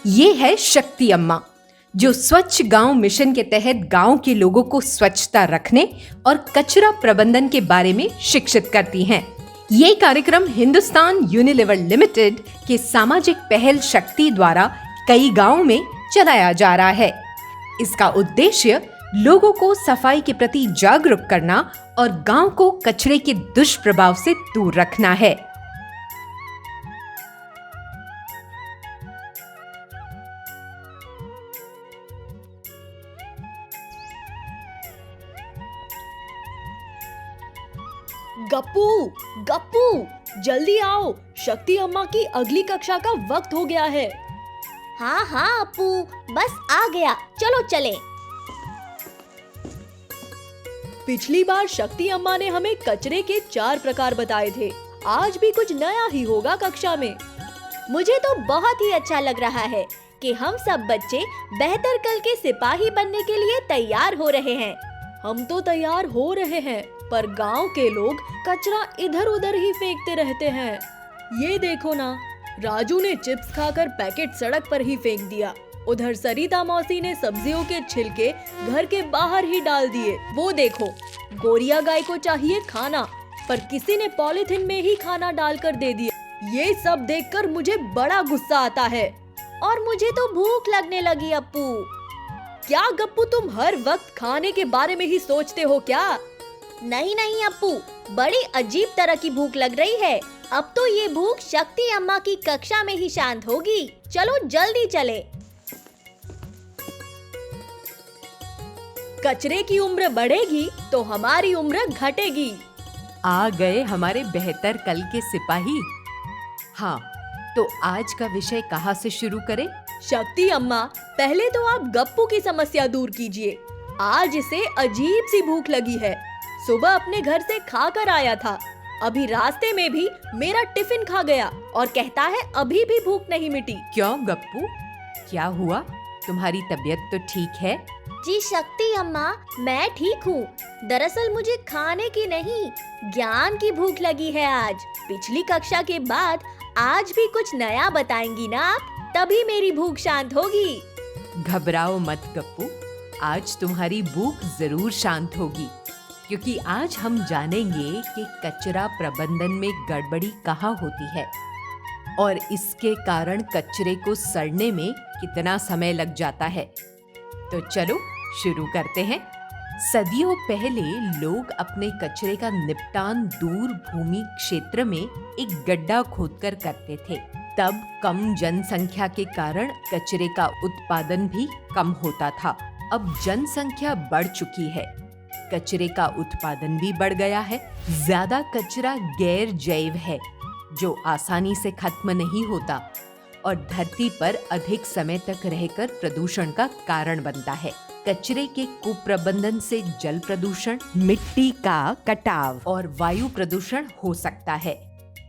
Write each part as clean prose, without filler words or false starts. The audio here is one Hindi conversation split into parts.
ये है शक्ति अम्मा, जो स्वच्छ गांव मिशन के तहत गांव के लोगों को स्वच्छता रखने और कचरा प्रबंधन के बारे में शिक्षित करती हैं। ये कार्यक्रम हिंदुस्तान यूनिलीवर लिमिटेड के सामाजिक पहल शक्ति द्वारा कई गांवों में चलाया जा रहा है। इसका उद्देश्य लोगों को सफाई के प्रति जागरूक करना और गांव को कचरे के दुष्प्रभाव से दूर रखना है। गप्पू, गप्पू, जल्दी आओ, शक्ति अम्मा की अगली कक्षा का वक्त हो गया है। हाँ हाँ अपू, बस आ गया, चलो चले। पिछली बार शक्ति अम्मा ने हमें कचरे के 4 प्रकार बताए थे। आज भी कुछ नया ही होगा कक्षा में। मुझे तो बहुत ही अच्छा लग रहा है कि हम सब बच्चे बेहतर कल के सिपाही बनने के लिए तैयार हो रहे हैं। हम तो तैयार हो रहे हैं, पर गांव के लोग कचरा इधर उधर ही फेंकते रहते हैं। ये देखो ना, राजू ने चिप्स खाकर पैकेट सड़क पर ही फेंक दिया। उधर सरिता मौसी ने सब्जियों के छिलके घर के बाहर ही डाल दिए। वो देखो, गोरिया गाय को चाहिए खाना, पर किसी ने पॉलिथीन में ही खाना डालकर दे दिया। ये सब देखकर मुझे बड़ा गुस्सा आता है। और मुझे तो भूख लगने लगी अप्पू। क्या गप्पू, तुम हर वक्त खाने के बारे में ही सोचते हो क्या? नहीं नहीं अप्पू, बड़ी अजीब तरह की भूख लग रही है। अब तो ये भूख शक्ति अम्मा की कक्षा में ही शांत होगी। चलो जल्दी चले। कचरे की उम्र बढ़ेगी तो हमारी उम्र घटेगी। आ गए हमारे बेहतर कल के सिपाही। हाँ, तो आज का विषय कहाँ से शुरू करें? शक्ति अम्मा, पहले तो आप गप्पू की समस्या दूर कीजिए। आज इसे अजीब सी भूख लगी है। सुबह अपने घर से खाकर आया था, अभी रास्ते में भी मेरा टिफिन खा गया और कहता है अभी भी भूख नहीं मिटी। क्यों गप्पू, क्या हुआ? तुम्हारी तबीयत तो ठीक है? जी शक्ति अम्मा, मैं ठीक हूँ। दरअसल मुझे खाने की नहीं, ज्ञान की भूख लगी है आज। पिछली कक्षा के बाद आज भी कुछ नया बताएंगी ना आप, तभी मेरी भूख शांत होगी। घबराओ मत गप्पू, आज तुम्हारी भूख जरूर शांत होगी, क्योंकि आज हम जानेंगे कि कचरा प्रबंधन में गड़बड़ी कहाँ होती है और इसके कारण कचरे को सड़ने में कितना समय लग जाता है। तो चलो शुरू करते हैं। सदियों पहले लोग अपने कचरे का निपटान दूर भूमि क्षेत्र में एक गड्ढा खोदकर करते थे। तब कम जनसंख्या के कारण कचरे का उत्पादन भी कम होता था। अब जनसंख्या बढ़ चुकी है, कचरे का उत्पादन भी बढ़ गया है। ज्यादा कचरा गैर जैव है, जो आसानी से खत्म नहीं होता और धरती पर अधिक समय तक रहकर प्रदूषण का कारण बनता है। कचरे के कुप्रबंधन से जल प्रदूषण, मिट्टी का कटाव और वायु प्रदूषण हो सकता है।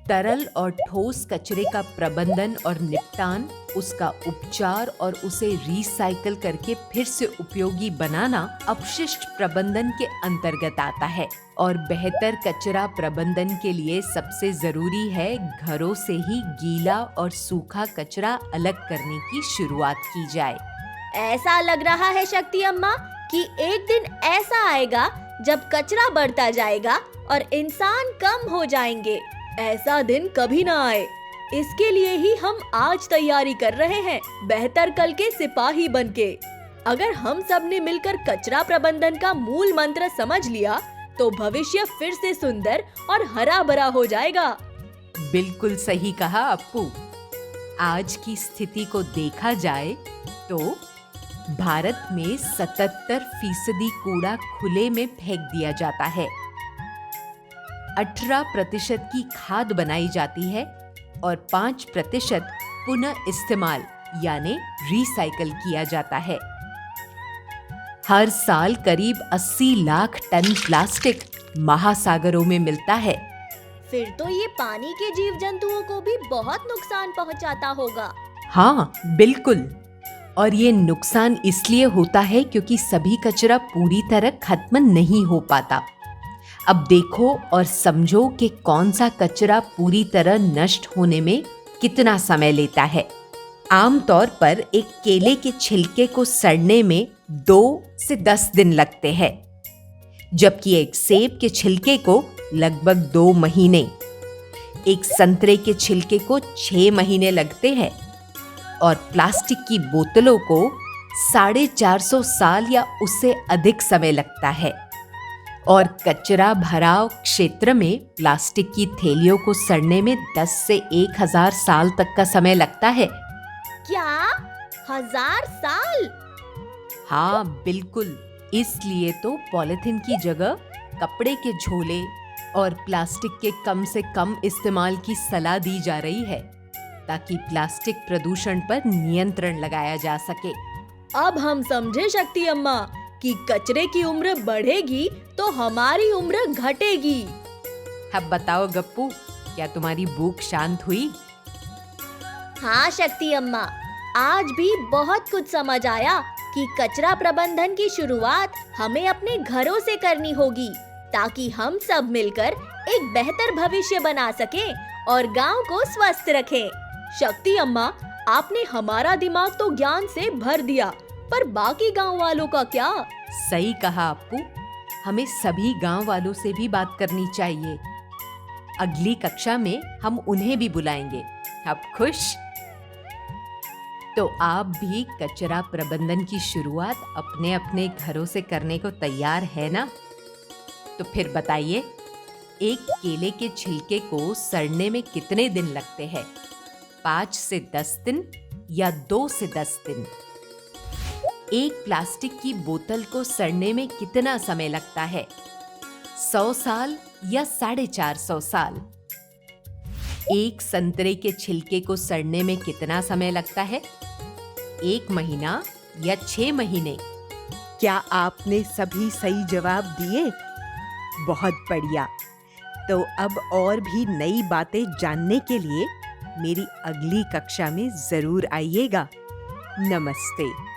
तरल और ठोस कचरे का प्रबंधन और निपटान, उसका उपचार और उसे रिसाइकल करके फिर से उपयोगी बनाना अपशिष्ट प्रबंधन के अंतर्गत आता है। और बेहतर कचरा प्रबंधन के लिए सबसे जरूरी है घरों से ही गीला और सूखा कचरा अलग करने की शुरुआत की जाए। ऐसा लग रहा है शक्ति अम्मा कि एक दिन ऐसा आएगा जब कचरा बढ़ता जाएगा और इंसान कम हो जाएंगे। ऐसा दिन कभी ना आए, इसके लिए ही हम आज तैयारी कर रहे हैं, बेहतर कल के सिपाही बनके। अगर हम सब ने मिलकर कचरा प्रबंधन का मूल मंत्र समझ लिया तो भविष्य फिर से सुंदर और हरा भरा हो जाएगा। बिल्कुल सही कहा अप्पू। आज की स्थिति को देखा जाए तो भारत में 77% कूड़ा खुले में फेंक दिया जाता है, 18% की खाद बनाई जाती है और 5% पुनः इस्तेमाल यानी रिसाइकल किया जाता है। हर साल करीब 80 लाख टन प्लास्टिक महासागरों में मिलता है। फिर तो ये पानी के जीव जंतुओं को भी बहुत नुकसान पहुंचाता होगा। हाँ बिल्कुल, और ये नुकसान इसलिए होता है क्योंकि सभी कचरा पूरी तरह खत्म नहीं हो पाता। अब देखो और समझो कि कौन सा कचरा पूरी तरह नष्ट होने में कितना समय लेता है। आमतौर पर एक केले के छिलके को सड़ने में 2 से 10 दिन लगते हैं, जबकि एक सेब के छिलके को लगभग 2 महीने, एक संतरे के छिलके को 6 महीने लगते हैं और प्लास्टिक की बोतलों को 450 साल या उससे अधिक समय लगता है। और कचरा भराव क्षेत्र में प्लास्टिक की थैलियों को सड़ने में 10 से 1000 साल तक का समय लगता है। क्या 1000 साल? हाँ बिल्कुल, इसलिए तो पॉलिथीन की जगह कपड़े के झोले और प्लास्टिक के कम से कम इस्तेमाल की सलाह दी जा रही है, ताकि प्लास्टिक प्रदूषण पर नियंत्रण लगाया जा सके। अब हम समझे शक्ति अम्मा कि कचरे की उम्र बढ़ेगी तो हमारी उम्र घटेगी। अब बताओ गप्पू, क्या तुम्हारी भूख शांत हुई? हाँ शक्ति अम्मा, आज भी बहुत कुछ समझ आया कि कचरा प्रबंधन की शुरुआत हमें अपने घरों से करनी होगी, ताकि हम सब मिलकर एक बेहतर भविष्य बना सकें और गांव को स्वस्थ रखें। शक्ति अम्मा, आपने हमारा दिमाग तो ज्ञान से भर दिया, पर बाकी गांव वालों का क्या? सही कहा अप्पू, हमें सभी गांव वालों से भी बात करनी चाहिए। अगली कक्षा में हम उन्हें भी बुलाएंगे। अब खुश? तो आप भी कचरा प्रबंधन की शुरुआत अपने अपने घरों से करने को तैयार है ना? तो फिर बताइए, एक केले के छिलके को सड़ने में कितने दिन लगते हैं? 5 से 10 दिन या 2 से 10 दिन? एक प्लास्टिक की बोतल को सड़ने में कितना समय लगता है? 100 साल या 450 साल? एक संतरे के छिलके को सड़ने में कितना समय लगता है? 1 महीना या 6 महीने? क्या आपने सभी सही जवाब दिए? बहुत बढ़िया। तो अब और भी नई बातें जानने के लिए मेरी अगली कक्षा में जरूर आइएगा। नमस्ते।